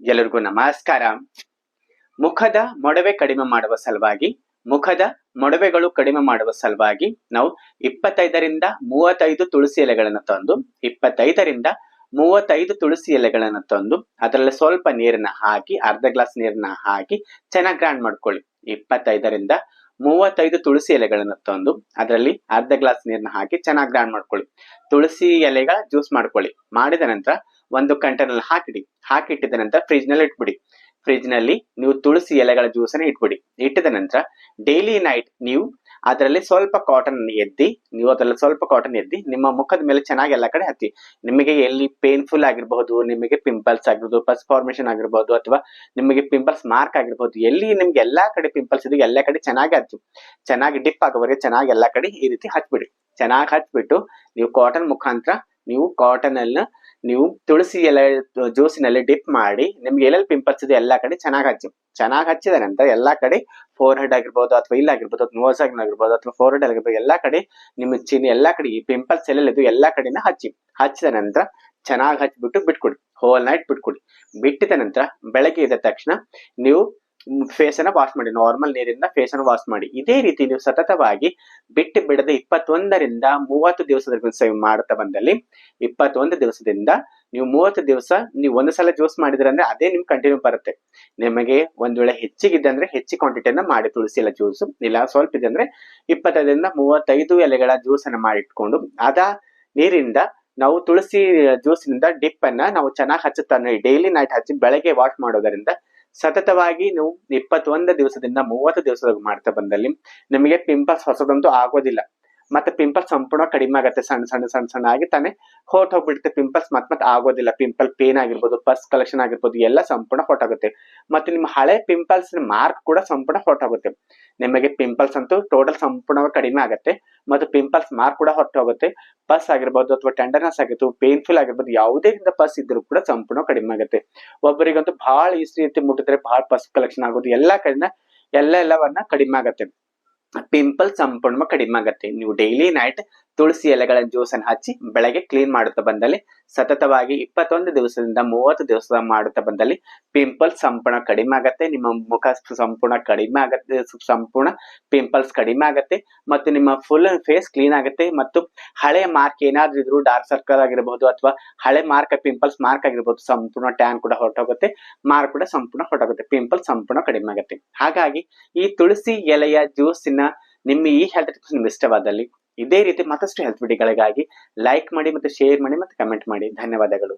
ಎಲ್ಲರಿಗೂ ನಮಸ್ಕಾರ. ಮುಖದ ಮೊಡವೆ ಕಡಿಮೆ ಮಾಡುವ ಸಲುವಾಗಿ, ಮುಖದ ಮೊಡವೆಗಳು ಕಡಿಮೆ ಮಾಡುವ ಸಲುವಾಗಿ ನಾವು 25ರಿಂದ 35 ತುಳಸಿ ಎಲೆಗಳನ್ನು ತಂದು 25ರಿಂದ 35 ತುಳಸಿ ಎಲೆಗಳನ್ನು ತಂದು ಅದರಲ್ಲಿ ಸ್ವಲ್ಪ ನೀರನ್ನ ಹಾಕಿ, ಅರ್ಧ ಗ್ಲಾಸ್ ನೀರನ್ನ ಹಾಕಿ ಚೆನ್ನಾಗಿ ಗ್ರೈಂಡ್ ಮಾಡ್ಕೊಳ್ಳಿ. 25ರಿಂದ 35 ತುಳಸಿ ಎಲೆಗಳನ್ನು ತಂದು ಅದರಲ್ಲಿ ಅರ್ಧ ಗ್ಲಾಸ್ ನೀರನ್ನ ಹಾಕಿ ಚೆನ್ನಾಗಿ ಗ್ರೈಂಡ್ ಮಾಡ್ಕೊಳ್ಳಿ. ತುಳಸಿ ಎಲೆಗಳ ಜ್ಯೂಸ್ ಮಾಡ್ಕೊಳ್ಳಿ. ಮಾಡಿದ ನಂತರ ಒಂದು ಕಂಟೈನರ್ ಹಾಕಿಟ್ಟಿದ ನಂತರ ಫ್ರಿಜ್ ನಲ್ಲಿ ಇಟ್ಬಿಡಿ. ಫ್ರಿಜ್ ನಲ್ಲಿ ನೀವು ತುಳಸಿ ಎಲೆಗಳ ಜ್ಯೂಸ್ ಅನ್ನು ಇಟ್ಬಿಡಿ. ಇಟ್ಟಿದ ನಂತರ ಡೈಲಿ ನೈಟ್ ನೀವು ಅದರಲ್ಲಿ ಸ್ವಲ್ಪ ಕಾಟನ್ ಎದ್ದಿ ನಿಮ್ಮ ಮುಖದ ಮೇಲೆ ಚೆನ್ನಾಗಿ ಎಲ್ಲ ಕಡೆ ಹತ್ತಿ. ನಿಮಗೆ ಎಲ್ಲಿ ಪೇನ್ಫುಲ್ ಆಗಿರಬಹುದು, ನಿಮಗೆ ಪಿಂಪಲ್ಸ್ ಆಗಿರ್ಬೋದು, ಪಸ್ ಫಾರ್ಮೇಶನ್ ಆಗಿರ್ಬೋದು, ಅಥವಾ ನಿಮಗೆ ಪಿಂಪಲ್ಸ್ ಮಾರ್ಕ್ ಆಗಿರ್ಬೋದು, ಎಲ್ಲಿ ನಿಮ್ಗೆ ಎಲ್ಲಾ ಕಡೆ ಪಿಂಪಲ್ಸ್ ಇದೆ ಎಲ್ಲಾ ಕಡೆ ಚೆನ್ನಾಗಿ ಹಚ್ಚು. ಚೆನ್ನಾಗಿ ಡಿಪ್ ಆಗೋವರೆಗೆ ಚೆನ್ನಾಗಿ ಎಲ್ಲಾ ಕಡೆ ಈ ರೀತಿ ಹಚ್ಬಿಡಿ. ಚೆನ್ನಾಗಿ ಹಚ್ಬಿಟ್ಟು ನೀವು ಕಾಟನ್ ಮುಖಾಂತರ ನೀವು ತುಳಸಿ ಎಲೆ ಜ್ಯೂಸಿನಲ್ಲಿ ಡಿಪ್ ಮಾಡಿ ನಿಮ್ಗೆ ಎಲ್ಲೆಲ್ಲಿ ಪಿಂಪಲ್ಸ್ ಇದೆ ಎಲ್ಲಾ ಕಡೆ ಚೆನ್ನಾಗಿ ಹಚ್ಚಿದ ನಂತರ ಎಲ್ಲಾ ಕಡೆ ಫೋರ್ ಹೆಡ್ ಆಗಿರ್ಬೋದು, ಅಥವಾ ಇಲ್ಲಾಗಿರ್ಬೋದು, ನೋಸ್ ಆಗಿರ್ಬೋದು, ಅಥವಾ ಫೋರ್ ಹೆಡ್ ಆಗಿರ್ಬೋದು, ಎಲ್ಲಾ ಕಡೆ ನಿಮ್ಮ ಚಿನ್ ಎಲ್ಲಾ ಕಡೆ ಈ ಪಿಂಪಲ್ಸ್ ಎಲ್ಲೆಲ್ಲಿದ್ದು ಎಲ್ಲಾ ಕಡೆನ ಹಚ್ಚಿದ ನಂತರ ಚೆನ್ನಾಗಿ ಹಚ್ಬಿಟ್ಟು ಬಿಟ್ಕೊಡಿ. Hole night ಬಿಟ್ಕೊಡಿ. ಬಿಟ್ಟಿದ ನಂತರ ಬೆಳಗ್ಗೆ ಎದ್ದ ತಕ್ಷಣ ನೀವು ಫೇಸ್ ಅನ್ನ ವಾಶ್ ಮಾಡಿ. ನಾರ್ಮಲ್ ನೀರಿಂದ ಫೇಸ್ ಅನ್ನು ವಾಶ್ ಮಾಡಿ. ಇದೇ ರೀತಿ ನೀವು ಸತತವಾಗಿ ಬಿಟ್ಟು ಬಿಡದೆ 21ರಿಂದ 30 ದಿವಸದ ಸೇವ್ ಮಾಡುತ್ತಾ ಬಂದಲ್ಲಿ 21 ದಿವಸದಿಂದ ನೀವು 30 ದಿವಸ ನೀವು ಒಂದು ಸಲ ಜ್ಯೂಸ್ ಮಾಡಿದ್ರೆ ಅಂದ್ರೆ ಅದೇ ನಿಮ್ಗೆ ಕಂಟಿನ್ಯೂ ಬರುತ್ತೆ. ನಿಮಗೆ ಒಂದ್ ವೇಳೆ ಹೆಚ್ಚಿಗಿದೆ ಅಂದ್ರೆ ಹೆಚ್ಚಿ ಕ್ವಾಂಟಿಟಿಯನ್ನ ಮಾಡಿ ತುಳಸಿ ಎಲೆ ಜ್ಯೂಸ್, ಇಲ್ಲ ಸ್ವಲ್ಪ ಇದೆ ಅಂದ್ರೆ 25ರಿಂದ 35 ಎಲೆಗಳ ಜ್ಯೂಸ್ ಅನ್ನ ಮಾಡಿಟ್ಕೊಂಡು ಅದ ನೀರಿಂದ ನಾವು ತುಳಸಿ ಜ್ಯೂಸಿನಿಂದ ಡಿಪ್ ಅನ್ನ ನಾವು ಚೆನ್ನಾಗಿ ಹಚ್ಚುತ್ತಾನೆ ಡೈಲಿ ನೈಟ್ ಹಚ್ಚಿ ಬೆಳಗ್ಗೆ ವಾಶ್ ಮಾಡೋದರಿಂದ ಸತತವಾಗಿ ನೀವು 21 ದಿವಸದಿಂದ 30 ದಿವಸ ಮಾಡ್ತಾ ಬಂದಲ್ಲಿ ನಿಮಗೆ ಪಿಂಪಲ್ಸ್ ಹೊಸದಂತೂ ಆಗೋದಿಲ್ಲ. ಮತ್ತೆ ಪಿಂಪಲ್ಸ್ ಸಂಪೂರ್ಣ ಕಡಿಮೆ ಆಗುತ್ತೆ. ಸಣ್ಣ ಆಗಿ ತಾನೇ ಹೋಗ್ಬಿಡುತ್ತೆ. ಪಿಂಪಲ್ಸ್ ಮತ್ತೆ ಆಗೋದಿಲ್ಲ. ಪಿಂಪಲ್ ಪೇನ್ ಆಗಿರ್ಬೋದು, ಪಸ್ ಕಲೆಕ್ಷನ್ ಆಗಿರ್ಬೋದು, ಎಲ್ಲ ಸಂಪೂರ್ಣ ಹೊರಟೋಗುತ್ತೆ. ಮತ್ತೆ ನಿಮ್ಮ ಹಳೆ ಪಿಂಪಲ್ಸ್ ಮಾರ್ಕ್ ಕೂಡ ಸಂಪೂರ್ಣ ಹೊರಟೋಗುತ್ತೆ. ನಿಮಗೆ ಪಿಂಪಲ್ಸ್ ಅಂತೂ ಟೋಟಲ್ ಸಂಪೂರ್ಣವಾಗಿ ಕಡಿಮೆ ಆಗುತ್ತೆ. ಮತ್ತು ಪಿಂಪಲ್ಸ್ ಮಾರ್ಕ್ ಕೂಡ ಹೊರಟೋಗುತ್ತೆ. ಪಸ್ ಆಗಿರ್ಬೋದು, ಅಥವಾ ಟೆಂಡರ್ನೆಸ್ ಆಗಿರ್ಬೋದು, ಪೇನ್ಫುಲ್ ಆಗಿರ್ಬೋದು, ಯಾವುದೇ ಪಸ್ ಇದ್ರೂ ಕೂಡ ಸಂಪೂರ್ಣ ಕಡಿಮೆ ಆಗುತ್ತೆ. ಒಬ್ಬರಿಗಂತೂ ಬಹಳ ರೀತಿ ಮುಟ್ಟಿದ್ರೆ ಬಹಳ ಪಸ್ ಕಲೆಕ್ಷನ್ ಆಗೋದು ಎಲ್ಲಾ ಕಡೆಯಿಂದ ಎಲ್ಲವನ್ನ ಕಡಿಮೆ ಆಗುತ್ತೆ. ಪಿಂಪಲ್ ಸಂಪೂರ್ಣ ಕಡಿಮೆ ಆಗುತ್ತೆ. ನೀವು ಡೈಲಿ ನೈಟ್ ತುಳಸಿ ಎಲೆಗಳ ಜ್ಯೂಸ್ ಅನ್ನು ಹಚ್ಚಿ ಬೆಳಗ್ಗೆ ಕ್ಲೀನ್ ಮಾಡುತ್ತಾ ಬಂದಲ್ಲಿ ಸತತವಾಗಿ 21 ದಿವಸದಿಂದ 30 ದಿವಸ ಮಾಡುತ್ತಾ ಬಂದಲ್ಲಿ ಪಿಂಪಲ್ಸ್ ಸಂಪೂರ್ಣ ಕಡಿಮೆ ಆಗತ್ತೆ. ನಿಮ್ಮ ಮುಖ ಸಂಪೂರ್ಣ ಕಡಿಮೆ ಆಗತ್ತೆ. ಸಂಪೂರ್ಣ ಪಿಂಪಲ್ಸ್ ಕಡಿಮೆ ಆಗತ್ತೆ. ಮತ್ತು ನಿಮ್ಮ ಫುಲ್ ಫೇಸ್ ಕ್ಲೀನ್ ಆಗುತ್ತೆ. ಮತ್ತು ಹಳೆ ಮಾರ್ಕ್ ಏನಾದ್ರೂ ಇದ್ರು, ಡಾರ್ಕ್ ಸರ್ಕಲ್ ಆಗಿರಬಹುದು, ಅಥವಾ ಹಳೆ ಮಾರ್ಕ್ ಪಿಂಪಲ್ಸ್ ಮಾರ್ಕ್ ಆಗಿರ್ಬೋದು, ಸಂಪೂರ್ಣ ಟ್ಯಾನ್ ಕೂಡ ಹೊರಟೋಗುತ್ತೆ. ಮಾರ್ಕ್ ಕೂಡ ಸಂಪೂರ್ಣ ಹೊರಟೋಗುತ್ತೆ. ಪಿಂಪಲ್ಸ್ ಸಂಪೂರ್ಣ ಕಡಿಮೆ ಆಗುತ್ತೆ. ಹಾಗಾಗಿ ಈ ತುಳಸಿ ಎಲೆಯ ಜ್ಯೂಸಿನ ನಿಮ್ಮ ಈ ಹೆಲ್ತ್ ಟಿಪ್ಸ್ ನಿಮ್ಗೆ ಇಷ್ಟವಾದಲ್ಲಿ ಇದೇ ರೀತಿ ಮತ್ತಷ್ಟು ಹೆಲ್ತ್ ವಿಡಿಯೋಗಳಿಗಾಗಿ ಲೈಕ್ ಮಾಡಿ, ಮತ್ತೆ ಶೇರ್ ಮಾಡಿ, ಮತ್ತೆ ಕಮೆಂಟ್ ಮಾಡಿ. ಧನ್ಯವಾದಗಳು.